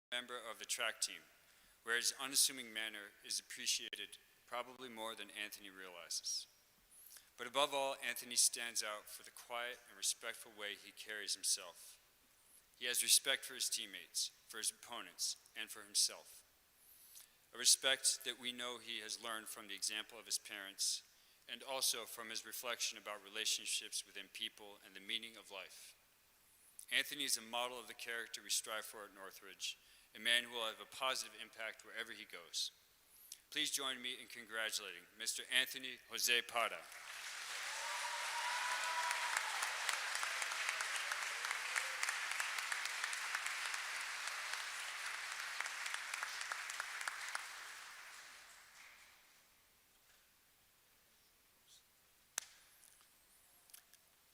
member of the track team, where his unassuming manner is appreciated probably more than Anthony realizes. But above all, Anthony stands out for the quiet and respectful way he carries himself. He has respect for his teammates, for his opponents, and for himself. A respect that we know he has learned from the example of his parents, and also from his reflection about relationships within people and the meaning of life. Anthony is a model of the character we strive for at Northridge, a man who will have a positive impact wherever he goes. Please join me in congratulating Mr. Anthony Jose Parda.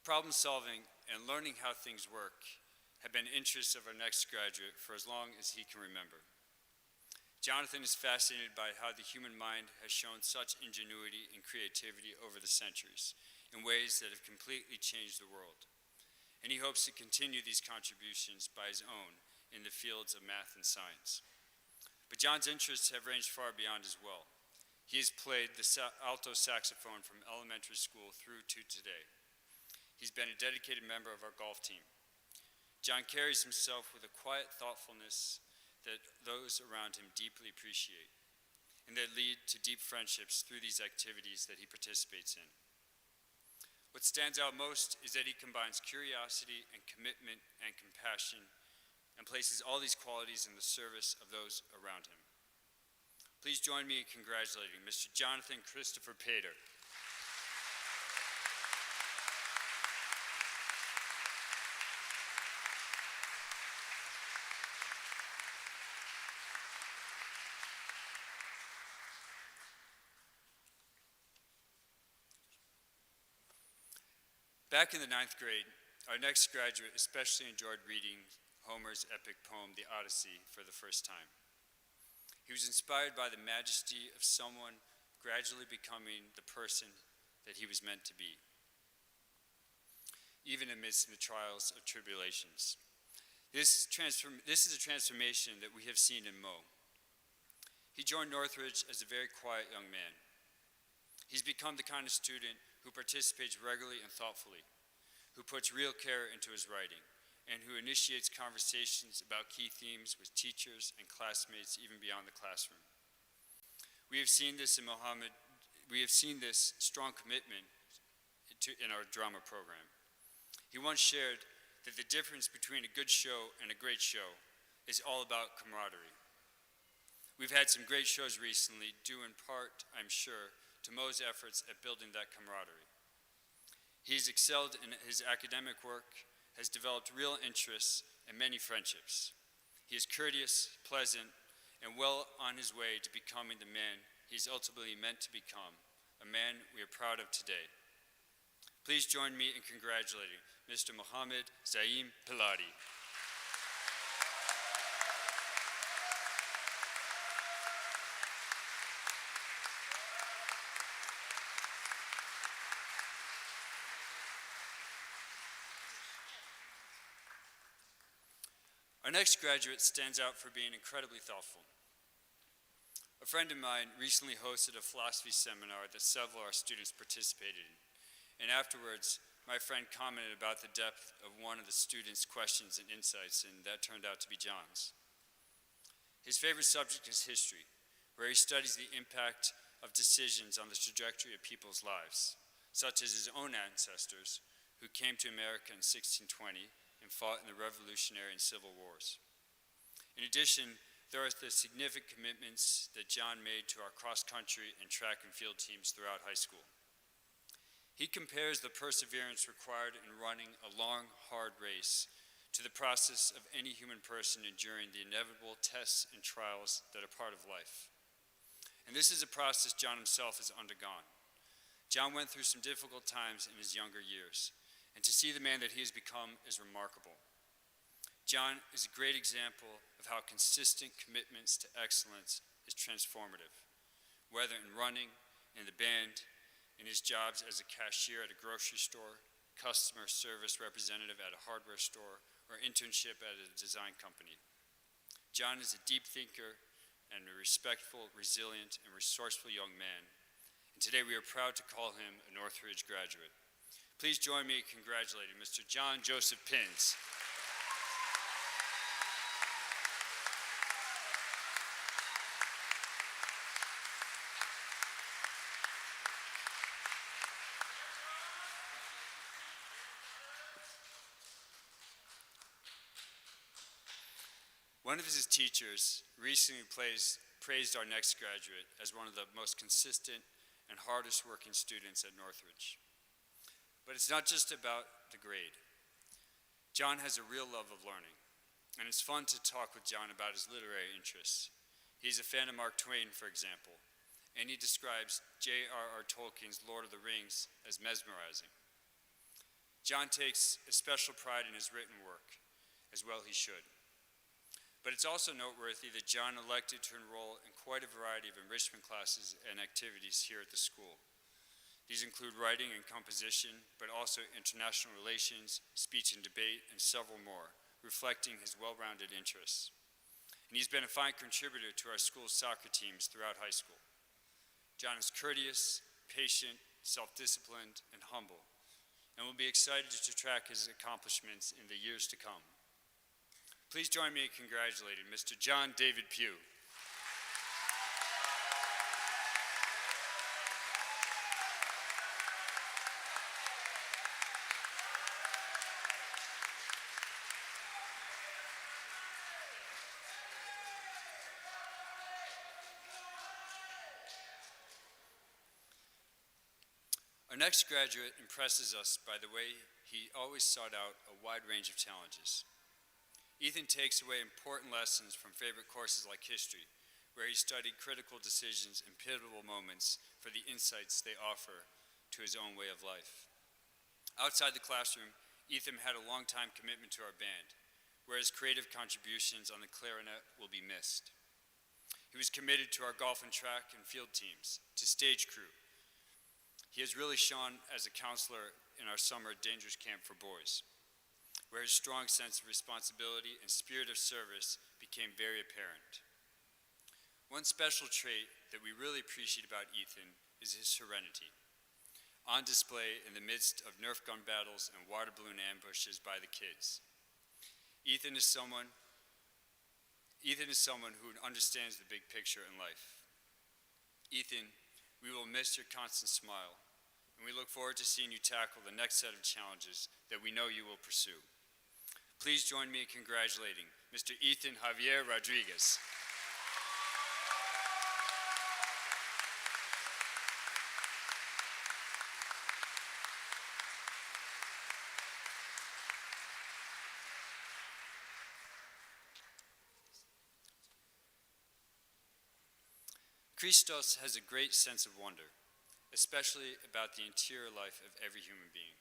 Problem solving and learning how things work have been interests of our next graduate for as long as he can remember. Jonathan is fascinated by how the human mind has shown such ingenuity and creativity over the centuries in ways that have completely changed the world. And he hopes to continue these contributions by his own in the fields of math and science. But John's interests have ranged far beyond as well. He has played the alto saxophone from elementary school through to today. He's been a dedicated member of our golf team. John carries himself with a quiet thoughtfulness that those around him deeply appreciate, and that lead to deep friendships through these activities that he participates in. What stands out most is that he combines curiosity and commitment and compassion and places all these qualities in the service of those around him. Please join me in congratulating Mr. Jonathan Christopher Pater. Back in the 9th grade, our next graduate especially enjoyed reading Homer's epic poem, The Odyssey, for the first time. He was inspired by the majesty of someone gradually becoming the person that he was meant to be, even amidst the trials of tribulations. This is a transformation that we have seen in Mo. He joined Northridge as a very quiet young man. He's become the kind of student who participates regularly and thoughtfully, who puts real care into his writing, and who initiates conversations about key themes with teachers and classmates even beyond the classroom. We have seen this in Mohammed. We have seen this strong commitment in our drama program. He once shared that the difference between a good show and a great show is all about camaraderie. We've had some great shows recently, due in part, I'm sure, to Mo's efforts at building that camaraderie. He's excelled in his academic work, has developed real interests and many friendships. He is courteous, pleasant, and well on his way to becoming the man he's ultimately meant to become, a man we are proud of today. Please join me in congratulating Mr. Mohammed Zaim Pilati. Our next graduate stands out for being incredibly thoughtful. A friend of mine recently hosted a philosophy seminar that several of our students participated in, and afterwards, my friend commented about the depth of one of the students' questions and insights, and that turned out to be John's. His favorite subject is history, where he studies the impact of decisions on the trajectory of people's lives, such as his own ancestors, who came to America in 1620 and fought in the Revolutionary and Civil Wars. In addition, there are the significant commitments that John made to our cross-country and track and field teams throughout high school. He compares the perseverance required in running a long, hard race to the process of any human person enduring the inevitable tests and trials that are part of life. And this is a process John himself has undergone. John went through some difficult times in his younger years, and to see the man that he has become is remarkable. John is a great example of how consistent commitments to excellence is transformative, whether in running, in the band, in his jobs as a cashier at a grocery store, customer service representative at a hardware store, or internship at a design company. John is a deep thinker and a respectful, resilient, and resourceful young man. And today we are proud to call him a Northridge graduate. Please join me in congratulating Mr. John Joseph Pins. One of his teachers recently praised our next graduate as one of the most consistent and hardest working students at Northridge. But it's not just about the grade. John has a real love of learning, and it's fun to talk with John about his literary interests. He's a fan of Mark Twain, for example, and he describes J.R.R. Tolkien's Lord of the Rings as mesmerizing. John takes a special pride in his written work, as well he should. But it's also noteworthy that John elected to enroll in quite a variety of enrichment classes and activities here at the school. These include writing and composition, but also international relations, speech and debate, and several more, reflecting his well-rounded interests. And he's been a fine contributor to our school's soccer teams throughout high school. John is courteous, patient, self-disciplined, and humble, and we'll be excited to track his accomplishments in the years to come. Please join me in congratulating Mr. John David Pugh. Our next graduate impresses us by the way he always sought out a wide range of challenges. Ethan takes away important lessons from favorite courses like history, where he studied critical decisions and pivotal moments for the insights they offer to his own way of life. Outside the classroom, Ethan had a long-time commitment to our band, where his creative contributions on the clarinet will be missed. He was committed to our golf and track and field teams, to stage crew. He has really shone as a counselor in our summer Dangerous Camp for boys, where his strong sense of responsibility and spirit of service became very apparent. One special trait that we really appreciate about Ethan is his serenity, on display in the midst of Nerf gun battles and water balloon ambushes by the kids. Ethan is someone who understands the big picture in life. Ethan, we will miss your constant smile, and we look forward to seeing you tackle the next set of challenges that we know you will pursue. Please join me in congratulating Mr. Ethan Javier Rodriguez. Christos has a great sense of wonder, especially about the interior life of every human being.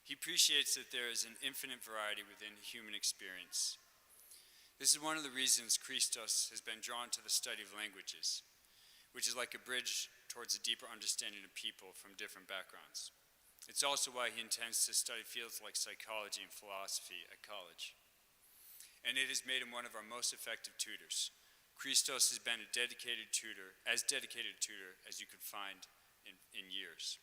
He appreciates that there is an infinite variety within human experience. This is one of the reasons Christos has been drawn to the study of languages, which is like a bridge towards a deeper understanding of people from different backgrounds. It's also why he intends to study fields like psychology and philosophy at college. And it has made him one of our most effective tutors. Christos has been as dedicated a tutor as you could find in years.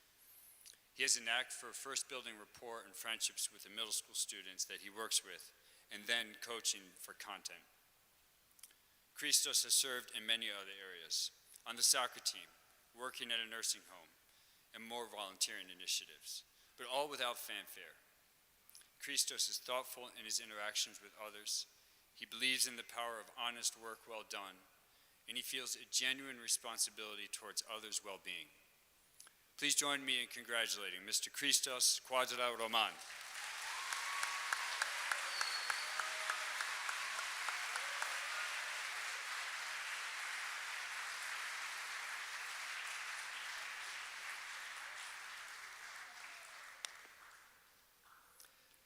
He has a knack for first building rapport and friendships with the middle school students that he works with, and then coaching for content. Christos has served in many other areas, on the soccer team, working at a nursing home, and more volunteering initiatives, but all without fanfare. Christos is thoughtful in his interactions with others. He believes in the power of honest work well done, and he feels a genuine responsibility towards others' well-being. Please join me in congratulating Mr. Christos Quasido Roman.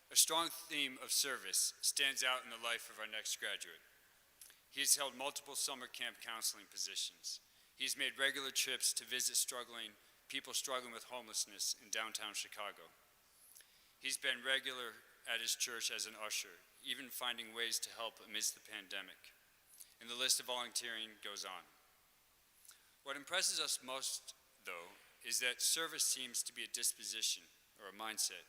A strong theme of service stands out in the life of our next graduate. He has held multiple summer camp counseling positions. He's made regular trips to visit people struggling with homelessness in downtown Chicago. He's been regular at his church as an usher. even finding ways to help amidst the pandemic. And the list of volunteering goes on. What impresses us most, though, is that service seems to be a disposition or a mindset.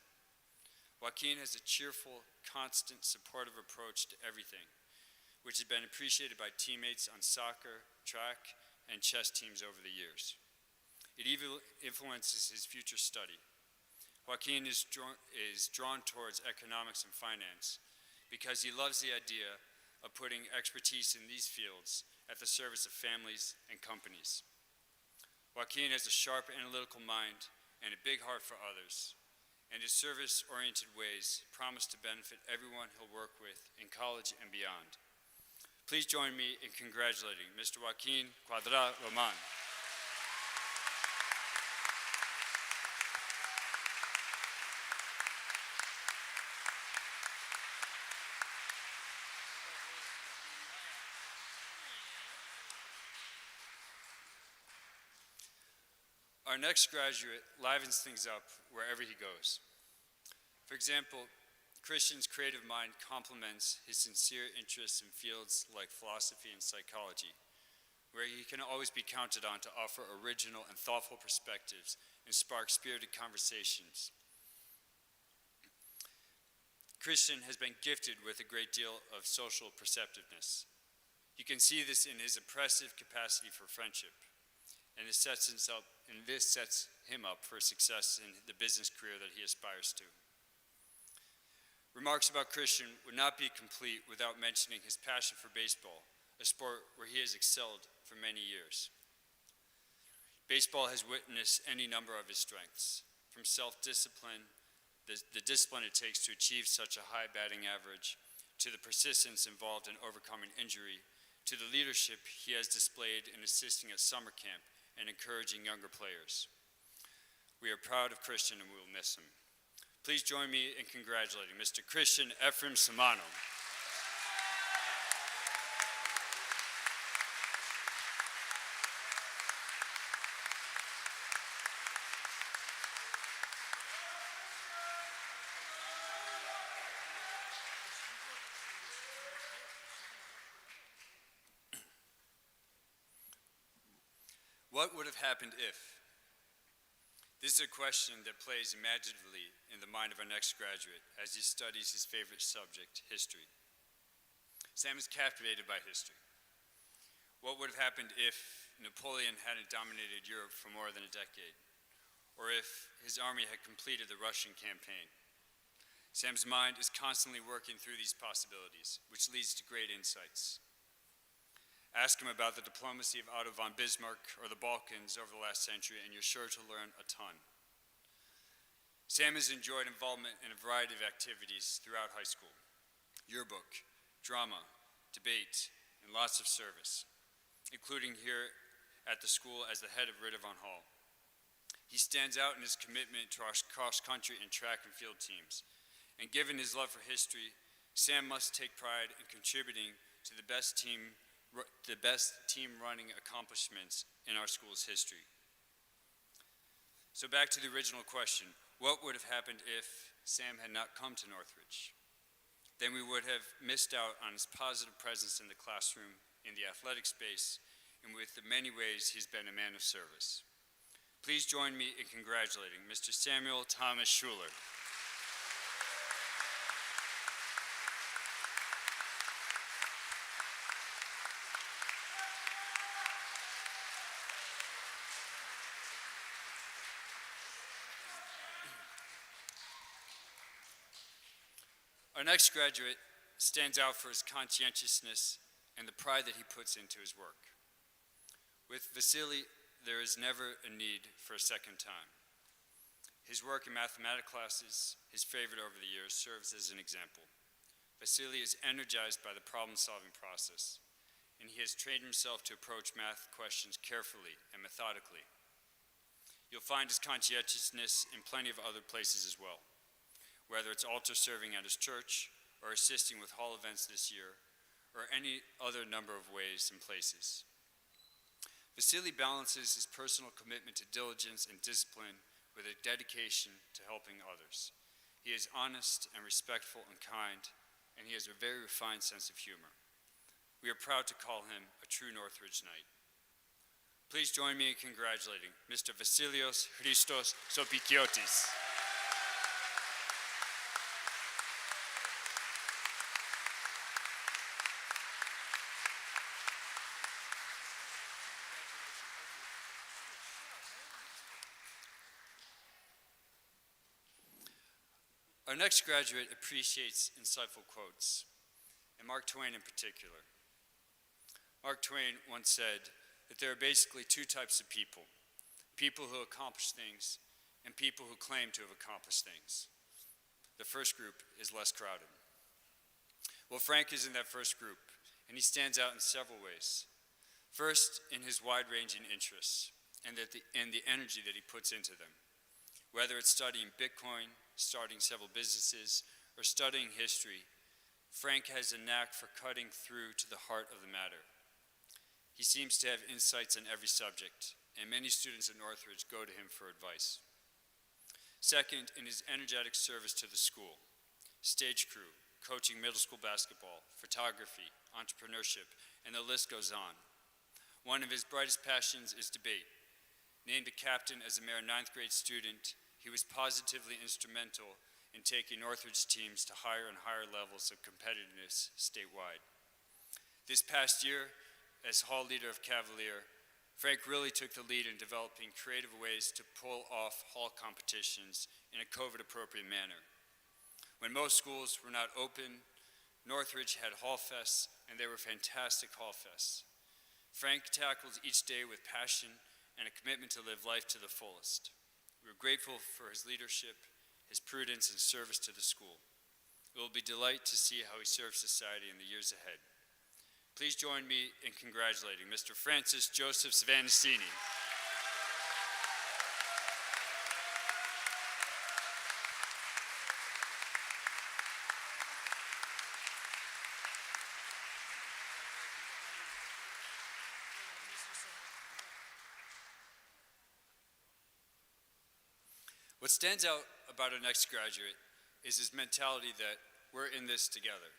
Joaquin has a cheerful, constant, supportive approach to everything, which has been appreciated by teammates on soccer, track, and chess teams over the years. It even influences his future study. Joaquin is drawn towards economics and finance because he loves the idea of putting expertise in these fields at the service of families and companies. Joaquin has a sharp analytical mind and a big heart for others, and his service-oriented ways promise to benefit everyone he'll work with in college and beyond. Please join me in congratulating Mr. Joaquin Quadra-Roman. Our next graduate livens things up wherever he goes. For example, Christian's creative mind complements his sincere interests in fields like philosophy and psychology, where he can always be counted on to offer original and thoughtful perspectives and spark spirited conversations. Christian has been gifted with a great deal of social perceptiveness. You can see this in his impressive capacity for friendship, and this sets him up for success in the business career that he aspires to. Remarks about Christian would not be complete without mentioning his passion for baseball, a sport where he has excelled for many years. Baseball has witnessed any number of his strengths, from self-discipline, the discipline it takes to achieve such a high batting average, to the persistence involved in overcoming injury, to the leadership he has displayed in assisting at summer camp and encouraging younger players. We are proud of Christian and we will miss him. Please join me in congratulating Mr. Christian Ephraim Simano. What would have happened if? This is a question that plays imaginatively in the mind of our next graduate as he studies his favorite subject, history. Sam is captivated by history. What would have happened if Napoleon hadn't dominated Europe for more than a decade? Or if his army had completed the Russian campaign? Sam's mind is constantly working through these possibilities, which leads to great insights. Ask him about the diplomacy of Otto von Bismarck or the Balkans over the last century, and you're sure to learn a ton. Sam has enjoyed involvement in a variety of activities throughout high school: yearbook, drama, debate, and lots of service, including here at the school as the head of Riddervan Hall. He stands out in his commitment to our cross-country and track and field teams, and given his love for history, Sam must take pride in contributing to the best team running accomplishments in our school's history. So back to the original question, what would have happened if Sam had not come to Northridge? Then we would have missed out on his positive presence in the classroom, in the athletic space, and with the many ways he's been a man of service. Please join me in congratulating Mr. Samuel Thomas Schuler. Our next graduate stands out for his conscientiousness and the pride that he puts into his work. With Vasilios, there is never a need for a second time. His work in mathematics classes, his favorite over the years, serves as an example. Vasilios is energized by the problem-solving process, and he has trained himself to approach math questions carefully and methodically. You'll find his conscientiousness in plenty of other places as well, whether it's altar serving at his church, or assisting with hall events this year, or any other number of ways and places. Vasilios balances his personal commitment to diligence and discipline with a dedication to helping others. He is honest and respectful and kind, and he has a very refined sense of humor. We are proud to call him a true Northridge Knight. Please join me in congratulating Mr. Vasilios Christos Sopikiotis. Our next graduate appreciates insightful quotes, and Mark Twain in particular. Mark Twain once said that there are basically two types of people: people who accomplish things and people who claim to have accomplished things. The first group is less crowded. Well, Frank is in that first group, and he stands out in several ways. First, in his wide-ranging interests and the energy that he puts into them. Whether it's studying Bitcoin, starting several businesses, or studying history, Frank has a knack for cutting through to the heart of the matter. He seems to have insights on every subject, and many students at Northridge go to him for advice. Second, in his energetic service to the school, stage crew, coaching middle school basketball, photography, entrepreneurship, and the list goes on. One of his brightest passions is debate. Named a captain as a mere 9th grade student, he was positively instrumental in taking Northridge teams to higher and higher levels of competitiveness statewide. This past year, as hall leader of Cavalier, Frank really took the lead in developing creative ways to pull off hall competitions in a COVID-appropriate manner. When most schools were not open, Northridge had hall fests, and they were fantastic hall fests. Frank tackled each day with passion and a commitment to live life to the fullest. We are grateful for his leadership, his prudence, and service to the school. It will be a delight to see how he serves society in the years ahead. Please join me in congratulating Mr. Francis Joseph Savancini. What stands out about our next graduate is his mentality that we're in this together.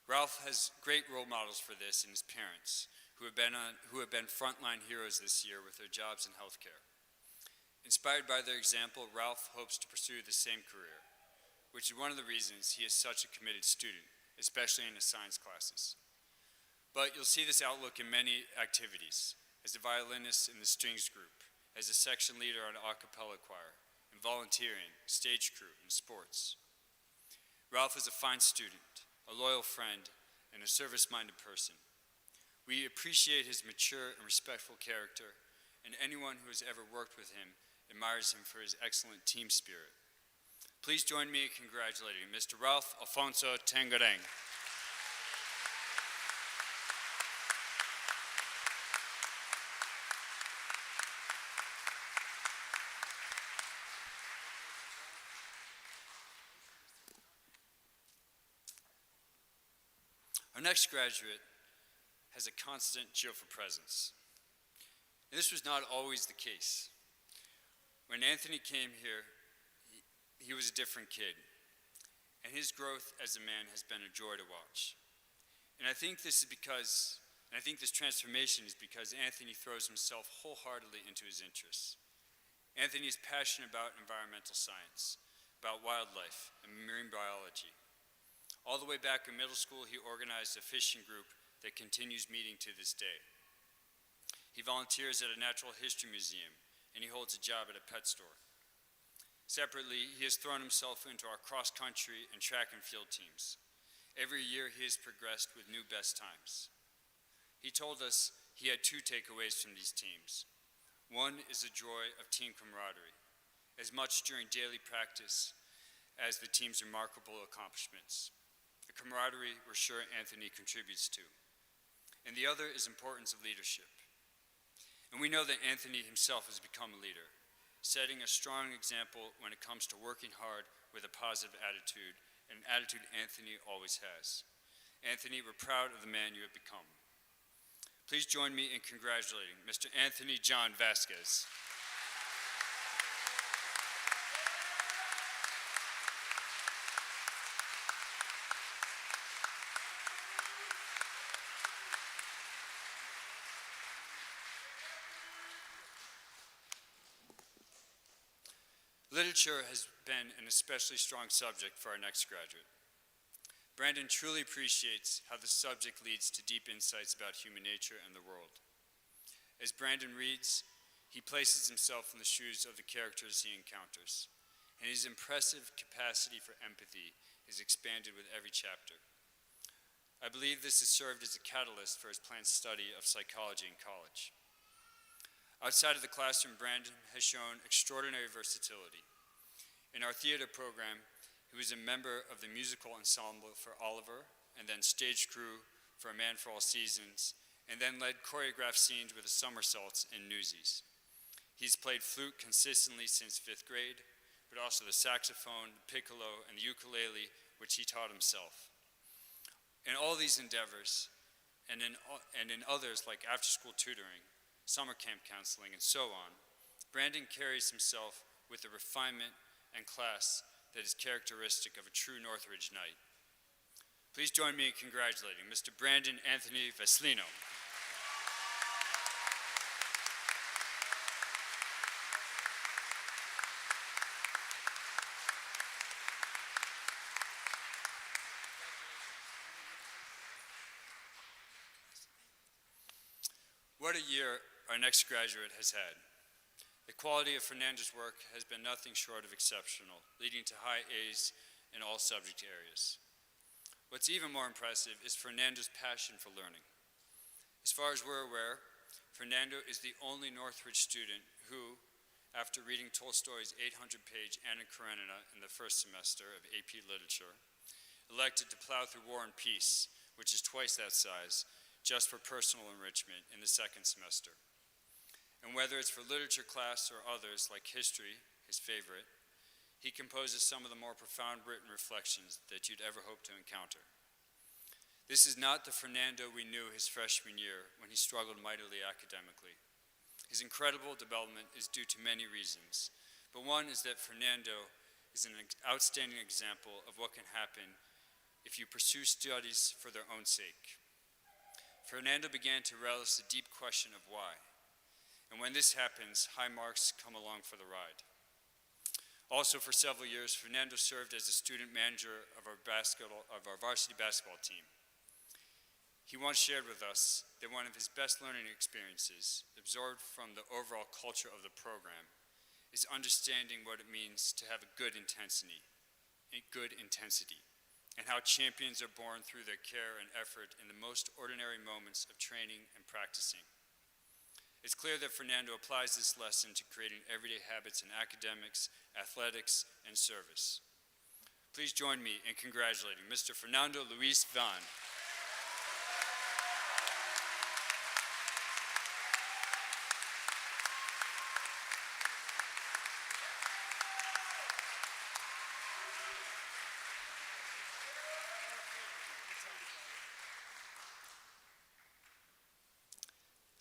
Ralph has great role models for this in his parents, who have been frontline heroes this year with their jobs in healthcare. Inspired by their example, Ralph hopes to pursue the same career, which is one of the reasons he is such a committed student, especially in his science classes. But you'll see this outlook in many activities, as a violinist in the strings group, as a section leader on a cappella choir, in volunteering, stage crew, and sports. Ralph is a fine student, a loyal friend, and a service-minded person. We appreciate his mature and respectful character, and anyone who has ever worked with him admires him for his excellent team spirit. Please join me in congratulating Mr. Ralph Alfonso Tengen. Our next graduate has a constant cheerful presence. And this was not always the case. When Anthony came here, he was a different kid. And his growth as a man has been a joy to watch. And I think this transformation is because Anthony throws himself wholeheartedly into his interests. Anthony is passionate about environmental science, about wildlife and marine biology. All the way back in middle school, he organized a fishing group that continues meeting to this day. He volunteers at a natural history museum, and he holds a job at a pet store. Separately, he has thrown himself into our cross-country and track and field teams. Every year, he has progressed with new best times. He told us he had 2 takeaways from these teams. One is the joy of team camaraderie, as much during daily practice as the team's remarkable accomplishments. A camaraderie we're sure Anthony contributes to. And the other is importance of leadership. And we know that Anthony himself has become a leader, setting a strong example when it comes to working hard with a positive attitude, an attitude Anthony always has. Anthony, we're proud of the man you have become. Please join me in congratulating Mr. Anthony John Vasquez. Literature has been an especially strong subject for our next graduate. Brandon truly appreciates how the subject leads to deep insights about human nature and the world. As Brandon reads, he places himself in the shoes of the characters he encounters, and his impressive capacity for empathy is expanded with every chapter. I believe this has served as a catalyst for his planned study of psychology in college. Outside of the classroom, Brandon has shown extraordinary versatility. In our theater program, he was a member of the musical ensemble for Oliver, and then stage crew for A Man for All Seasons, and then led choreographed scenes with the somersaults in Newsies. He's played flute consistently since 5th grade, but also the saxophone, the piccolo, and the ukulele, which he taught himself. In all these endeavors, and in others like after-school tutoring, summer camp counseling, and so on, Brandon carries himself with the refinement and class that is characteristic of a true Northridge Knight. Please join me in congratulating Mr. Brandon Anthony Veselino. What a year our next graduate has had. The quality of Fernando's work has been nothing short of exceptional, leading to high A's in all subject areas. What's even more impressive is Fernando's passion for learning. As far as we're aware, Fernando is the only Northridge student who, after reading Tolstoy's 800-page Anna Karenina in the first semester of AP Literature, elected to plow through War and Peace, which is twice that size, just for personal enrichment in the second semester. And whether it's for literature class or others like history, his favorite, he composes some of the more profound written reflections that you'd ever hope to encounter. This is not the Fernando we knew his freshman year when he struggled mightily academically. His incredible development is due to many reasons, but one is that Fernando is an outstanding example of what can happen if you pursue studies for their own sake. Fernando began to relish the deep question of why. And when this happens, high marks come along for the ride. Also, for several years, Fernando served as a student manager of our varsity basketball team. He once shared with us that one of his best learning experiences, absorbed from the overall culture of the program, is understanding what it means to have a good intensity, and how champions are born through their care and effort in the most ordinary moments of training and practicing. It's clear that Fernando applies this lesson to creating everyday habits in academics, athletics, and service. Please join me in congratulating Mr. Fernando Luis Van.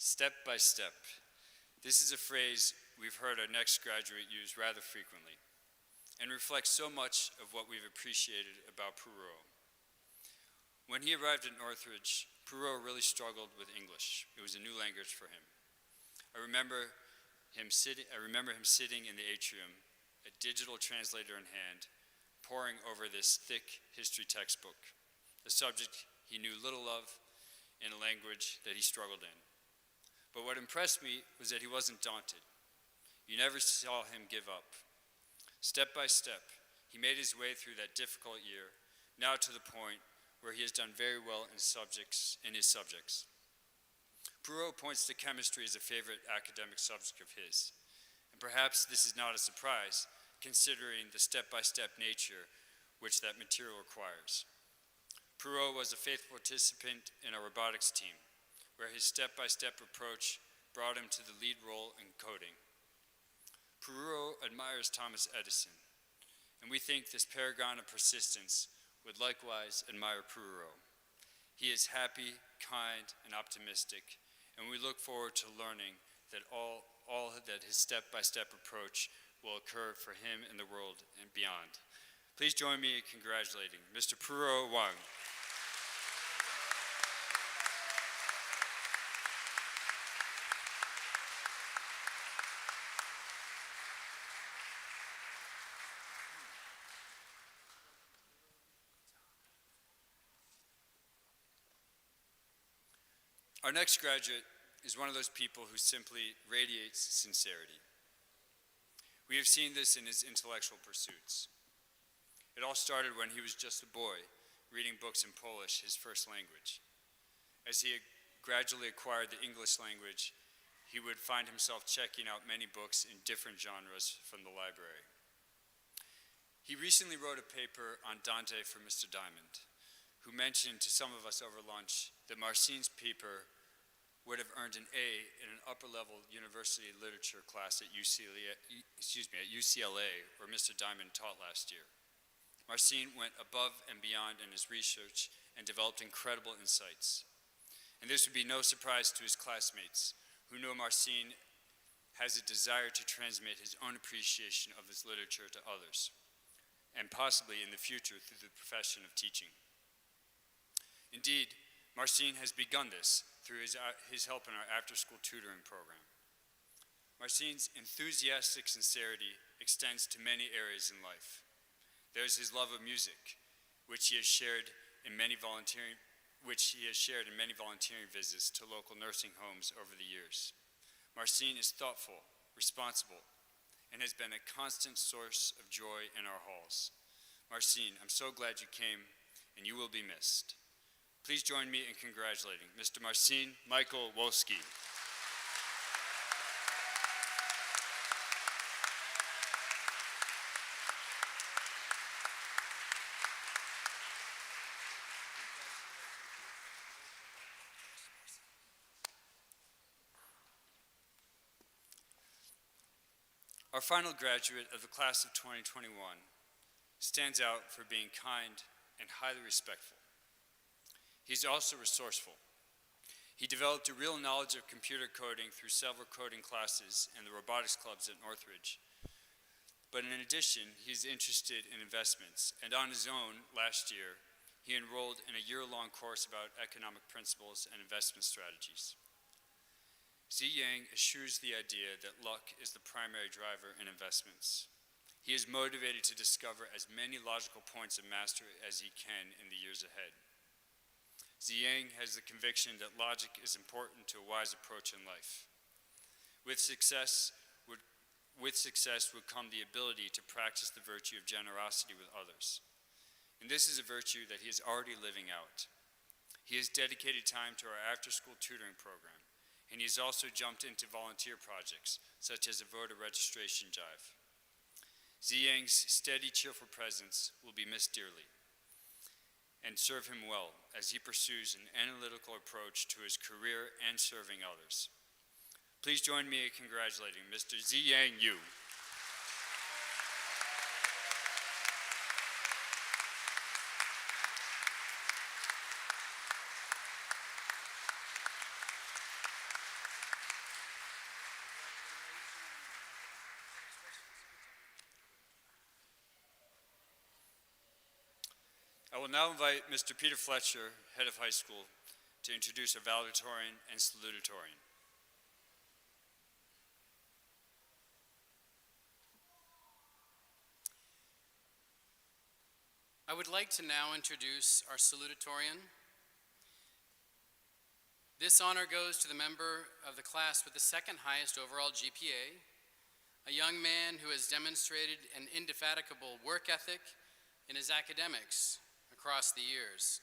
Step by step. This is a phrase we've heard our next graduate use rather frequently and reflects so much of what we've appreciated about Puro. When he arrived at Northridge, Puro really struggled with English. It was a new language for him. I remember him sitting in the atrium, a digital translator in hand, poring over this thick history textbook, a subject he knew little of in a language that he struggled in. But what impressed me was that he wasn't daunted. You never saw him give up. Step by step, he made his way through that difficult year, now to the point where he has done very well in his subjects. Puro points to chemistry as a favorite academic subject of his, and perhaps this is not a surprise, considering the step-by-step nature which that material requires. Puro was a faithful participant in our robotics team, where his step-by-step approach brought him to the lead role in coding. Puro admires Thomas Edison, and we think this paragon of persistence would likewise admire Puro. He is happy, kind, and optimistic, and we look forward to learning that all that his step-by-step approach will occur for him in the world and beyond. Please join me in congratulating Mr. Puro Wang. Our next graduate is one of those people who simply radiates sincerity. We have seen this in his intellectual pursuits. It all started when he was just a boy, reading books in Polish, his first language. As he gradually acquired the English language, he would find himself checking out many books in different genres from the library. He recently wrote a paper on Dante for Mr. Diamond, who mentioned to some of us over lunch that Marcin's paper would have earned an A in an upper-level university literature class at UCLA, where Mr. Diamond taught last year. Marcin went above and beyond in his research and developed incredible insights. And this would be no surprise to his classmates, who know Marcin has a desire to transmit his own appreciation of this literature to others, and possibly in the future through the profession of teaching. Indeed, Marcin has begun this through his help in our after-school tutoring program. Marcin's enthusiastic sincerity extends to many areas in life. There's his love of music, which he has shared in many volunteering visits to local nursing homes over the years. Marcin is thoughtful, responsible, and has been a constant source of joy in our halls. Marcin, I'm so glad you came, and you will be missed. Please join me in congratulating Mr. Marcin Michael Wolske. Our final graduate of the class of 2021 stands out for being kind and highly respectful. He's also resourceful. He developed a real knowledge of computer coding through several coding classes and the robotics clubs at Northridge. But in addition, he's interested in investments, and on his own, last year, he enrolled in a year-long course about economic principles and investment strategies. Zee Yang eschews the idea that luck is the primary driver in investments. He is motivated to discover as many logical points of mastery as he can in the years ahead. Zee Yang has the conviction that logic is important to a wise approach in life. With success would come the ability to practice the virtue of generosity with others. And this is a virtue that he is already living out. He has dedicated time to our after-school tutoring program, and he has also jumped into volunteer projects, such as a voter registration drive. Zee Yang's steady, cheerful presence will be missed dearly and serve him well as he pursues an analytical approach to his career and serving others. Please join me in congratulating Mr. Zee Yang Yu. I will now invite Mr. Peter Fletcher, head of high school, to introduce our valedictorian and salutatorian. I would like to now introduce our salutatorian. This honor goes to the member of the class with the second highest overall GPA, a young man who has demonstrated an indefatigable work ethic in his academics across the years,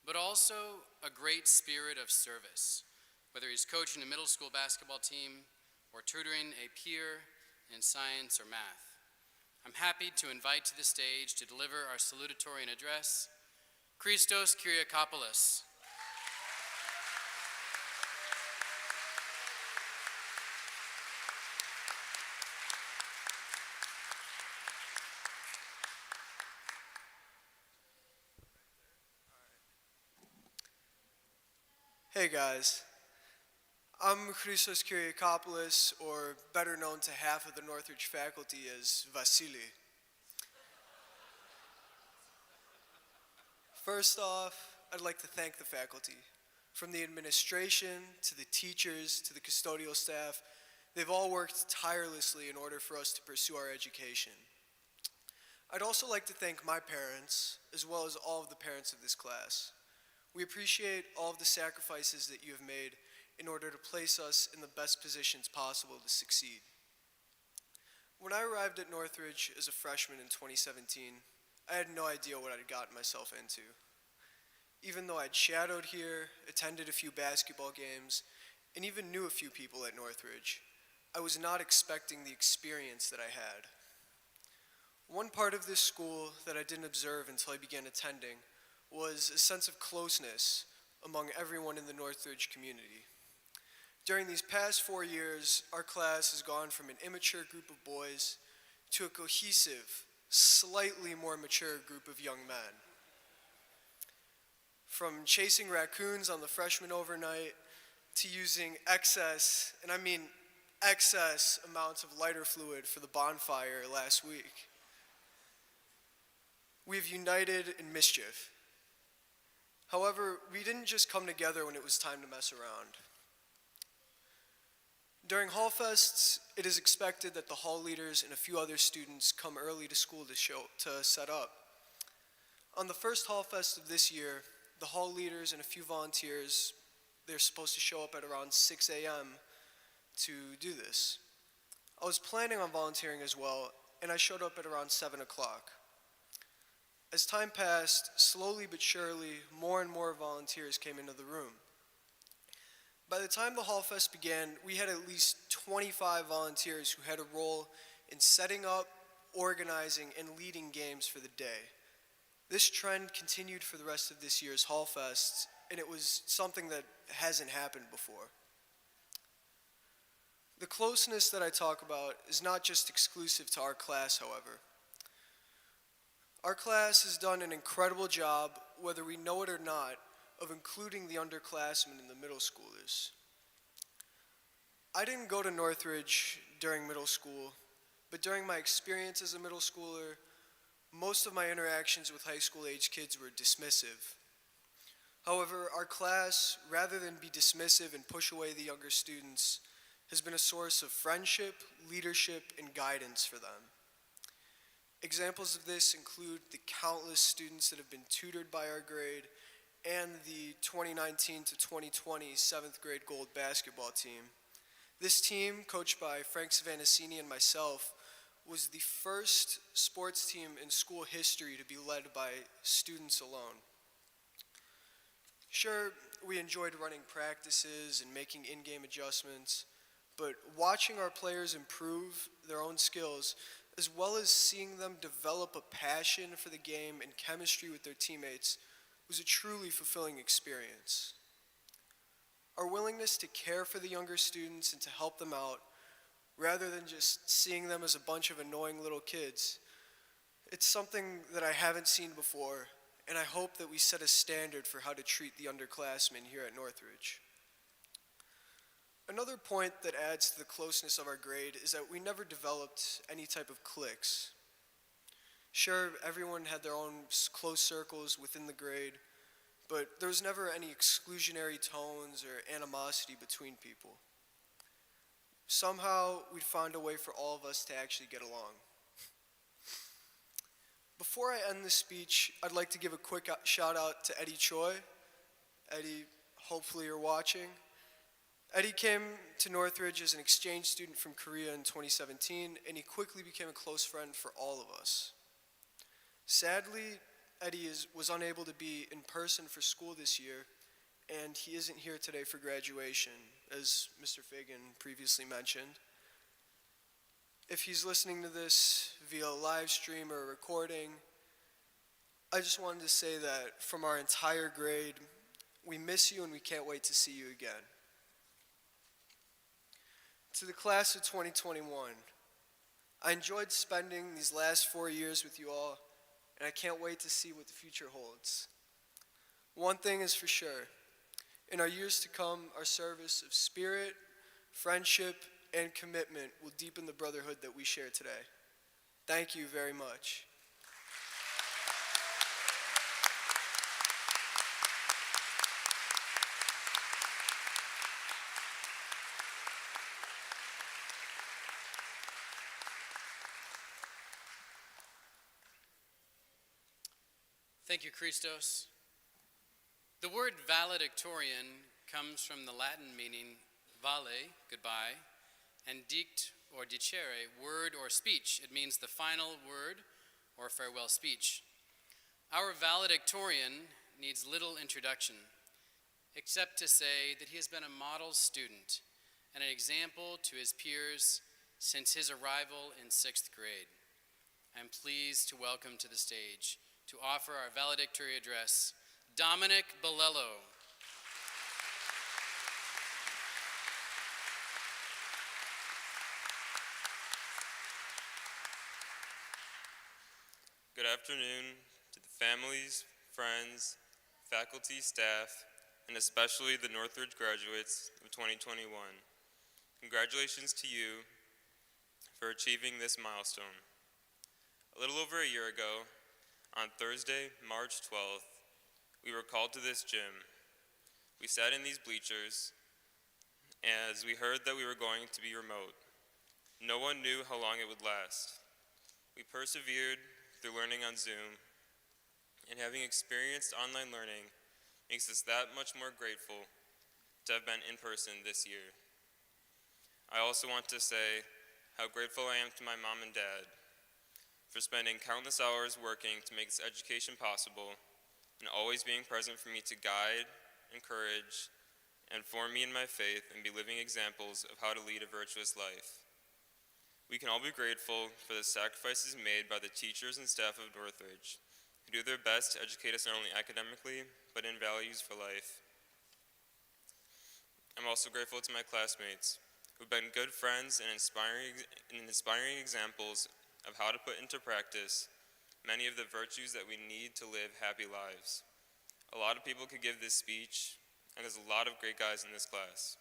but also a great spirit of service, whether he's coaching a middle school basketball team or tutoring a peer in science or math. I'm happy to invite to the stage to deliver our salutatorian address, Christos Kyriakopoulos. Hey guys, I'm Christos Kyriakopoulos, or better known to half of the Northridge faculty as Vasili. First off, I'd like to thank the faculty. From the administration, to the teachers, to the custodial staff, they've all worked tirelessly in order for us to pursue our education. I'd also like to thank my parents, as well as all of the parents of this class. We appreciate all of the sacrifices that you have made in order to place us in the best positions possible to succeed. When I arrived at Northridge as a freshman in 2017, I had no idea what I'd gotten myself into. Even though I'd shadowed here, attended a few basketball games, and even knew a few people at Northridge, I was not expecting the experience that I had. One part of this school that I didn't observe until I began attending was a sense of closeness among everyone in the Northridge community. During these past 4 years, our class has gone from an immature group of boys to a cohesive, slightly more mature group of young men. From chasing raccoons on the freshman overnight to using excess, and I mean excess amounts of lighter fluid for the bonfire last week. We have united in mischief. However, we didn't just come together when it was time to mess around. During Hall Fests, it is expected that the hall leaders and a few other students come early to school to set up. On the first Hall Fest of this year, the hall leaders and a few volunteers, they're supposed to show up at around 6 a.m. to do this. I was planning on volunteering as well, and I showed up at around 7 o'clock. As time passed, slowly but surely, more and more volunteers came into the room. By the time the Hall Fest began, we had at least 25 volunteers who had a role in setting up, organizing, and leading games for the day. This trend continued for the rest of this year's Hall Fest, and it was something that hasn't happened before. The closeness that I talk about is not just exclusive to our class, however. Our class has done an incredible job, whether we know it or not, of including the underclassmen and the middle schoolers. I didn't go to Northridge during middle school, but during my experience as a middle schooler, most of my interactions with high school age kids were dismissive. However, our class, rather than be dismissive and push away the younger students, has been a source of friendship, leadership, and guidance for them. Examples of this include the countless students that have been tutored by our grade and the 2019 to 2020 7th grade gold basketball team. This team, coached by Frank Savancini and myself, was the first sports team in school history to be led by students alone. Sure, we enjoyed running practices and making in-game adjustments, but watching our players improve their own skills, as well as seeing them develop a passion for the game and chemistry with their teammates, was a truly fulfilling experience. Our willingness to care for the younger students and to help them out, rather than just seeing them as a bunch of annoying little kids, it's something that I haven't seen before, and I hope that we set a standard for how to treat the underclassmen here at Northridge. Another point that adds to the closeness of our grade is that we never developed any type of cliques. Sure, everyone had their own close circles within the grade, but there was never any exclusionary tones or animosity between people. Somehow, we'd find a way for all of us to actually get along. Before I end this speech, I'd like to give a quick shout out to Eddie Choi. Eddie, hopefully you're watching. Eddie came to Northridge as an exchange student from Korea in 2017, and he quickly became a close friend for all of us. Sadly, Eddie was unable to be in person for school this year, and he isn't here today for graduation, as Mr. Fagan previously mentioned. If he's listening to this via live stream or recording, I just wanted to say that from our entire grade, we miss you and we can't wait to see you again. To the class of 2021, I enjoyed spending these last 4 years with you all, and I can't wait to see what the future holds. One thing is for sure, in our years to come, our service of spirit, friendship, and commitment will deepen the brotherhood that we share today. Thank you very much. Thank you, Christos. The word valedictorian comes from the Latin meaning vale, goodbye, and dict or dicere, word or speech. It means the final word or farewell speech. Our valedictorian needs little introduction, except to say that he has been a model student and an example to his peers since his arrival in 6th grade. I'm pleased to welcome to the stage to offer our valedictory address, Dominic Bolello. Good afternoon to the families, friends, faculty, staff, and especially the Northridge graduates of 2021. Congratulations to you for achieving this milestone. A little over a year ago, on Thursday, March 12th, we were called to this gym. We sat in these bleachers as we heard that we were going to be remote. No one knew how long it would last. We persevered through learning on Zoom, and having experienced online learning makes us that much more grateful to have been in person this year. I also want to say how grateful I am to my mom and dad for spending countless hours working to make this education possible and always being present for me to guide, encourage, and form me in my faith and be living examples of how to lead a virtuous life. We can all be grateful for the sacrifices made by the teachers and staff of Northridge, who do their best to educate us not only academically, but in values for life. I'm also grateful to my classmates, who've been good friends and inspiring examples of how to put into practice many of the virtues that we need to live happy lives. A lot of people could give this speech, and there's a lot of great guys in this class.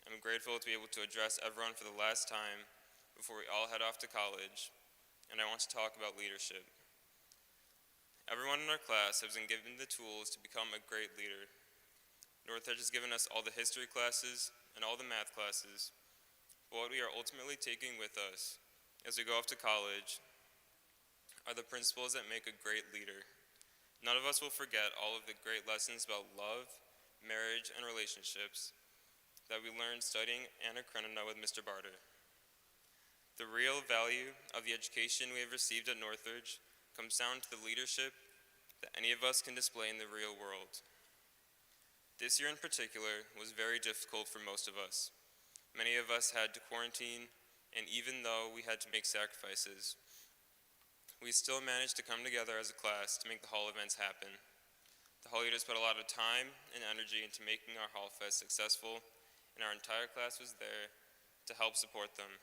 I'm grateful to be able to address everyone for the last time before we all head off to college, and I want to talk about leadership. Everyone in our class has been given the tools to become a great leader. Northridge has given us all the history classes and all the math classes, but what we are ultimately taking with us as we go off to college are the principles that make a great leader. None of us will forget all of the great lessons about love, marriage, and relationships that we learned studying Anna Karenina with Mr. Barter. The real value of the education we have received at Northridge comes down to the leadership that any of us can display in the real world. This year in particular was very difficult for most of us. Many of us had to quarantine, and even though we had to make sacrifices, we still managed to come together as a class to make the hall events happen. The hall leaders put a lot of time and energy into making our Hall Fest successful, and our entire class was there to help support them.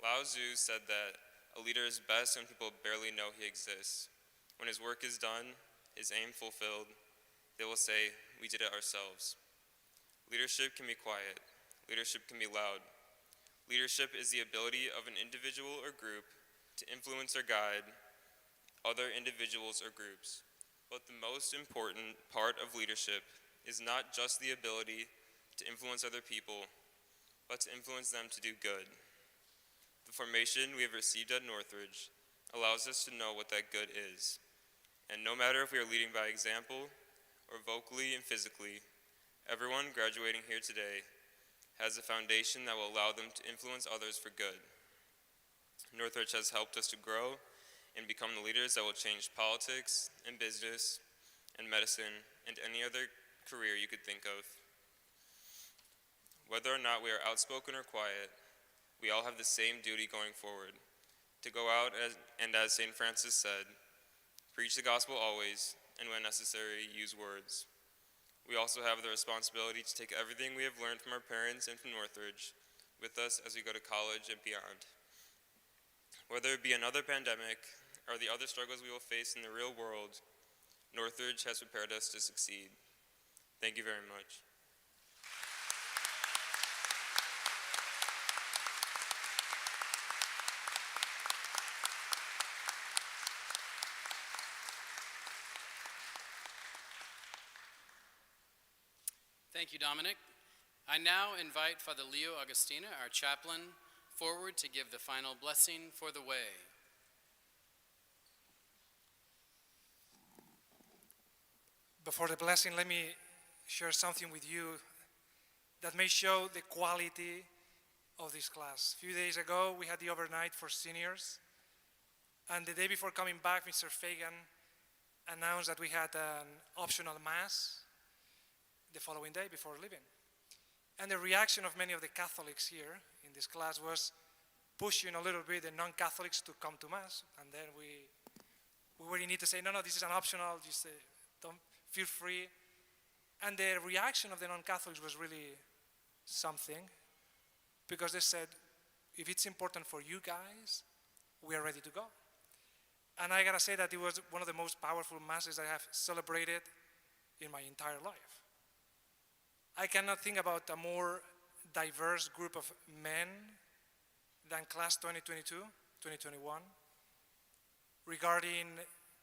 Lao Tzu said that a leader is best when people barely know he exists. When his work is done, his aim fulfilled, they will say, "We did it ourselves." Leadership can be quiet. Leadership can be loud. Leadership is the ability of an individual or group to influence or guide other individuals or groups. But the most important part of leadership is not just the ability to influence other people, but to influence them to do good. The formation we have received at Northridge allows us to know what that good is. And no matter if we are leading by example or vocally and physically, everyone graduating here today has a foundation that will allow them to influence others for good. Northridge has helped us to grow and become the leaders that will change politics and business and medicine and any other career you could think of. Whether or not we are outspoken or quiet, we all have the same duty going forward, to go out and as St. Francis said, preach the gospel always, and when necessary, use words. We also have the responsibility to take everything we have learned from our parents and from Northridge with us as we go to college and beyond. Whether it be another pandemic or the other struggles we will face in the real world, Northridge has prepared us to succeed. Thank you very much. Thank you, Dominic. I now invite Father Leo Agustina, our chaplain, forward to give the final blessing for the way. before the blessing, let me share something with you that may show the quality of this class. A few days ago, we had the overnight for seniors, and the day before coming back, Mr. Fagan announced that we had an optional mass the following day before leaving. And the reaction of many of the Catholics here in this class was pushing a little bit the non-Catholics to come to mass, and then we really need to say, no, this is an optional, just don't feel free. And the reaction of the non-Catholics was really something, because they said, if it's important for you guys, we are ready to go. And I gotta say that it was one of the most powerful masses I have celebrated in my entire life. I cannot think about a more diverse group of men than class 2022, 2021, regarding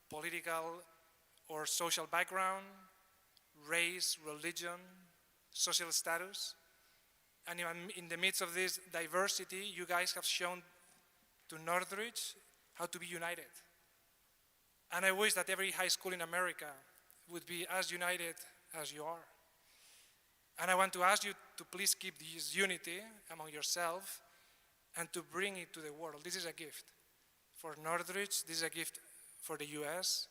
political or social background, race, religion, social status. And in the midst of this diversity, you guys have shown to Northridge how to be united. And I wish that every high school in America would be as united as you are. And I want to ask you to please keep this unity among yourselves and to bring it to the world. This is a gift for Northridge. This is a gift for the US,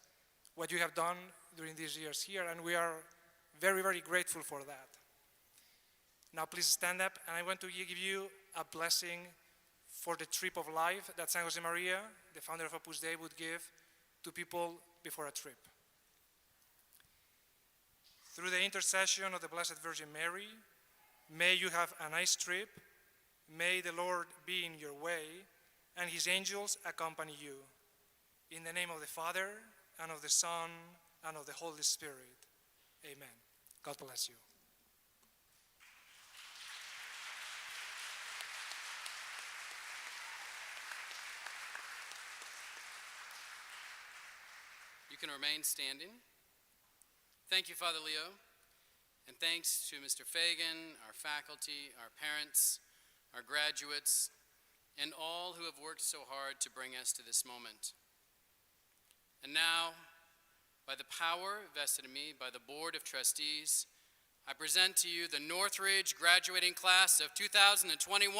what you have done during these years here, and we are very, very grateful for that. Now please stand up, and I want to give you a blessing for the trip of life that San Jose Maria, the founder of Opus Dei, would give to people before a trip. Through the intercession of the Blessed Virgin Mary, may you have a nice trip. May the Lord be in your way, and his angels accompany you. In the name of the Father, and of the Son, and of the Holy Spirit. Amen. God bless you. You can remain standing. Thank you, Father Leo, and thanks to Mr. Fagan, our faculty, our parents, our graduates, and all who have worked so hard to bring us to this moment. And now, by the power vested in me by the Board of Trustees, I present to you the Northridge graduating class of 2021.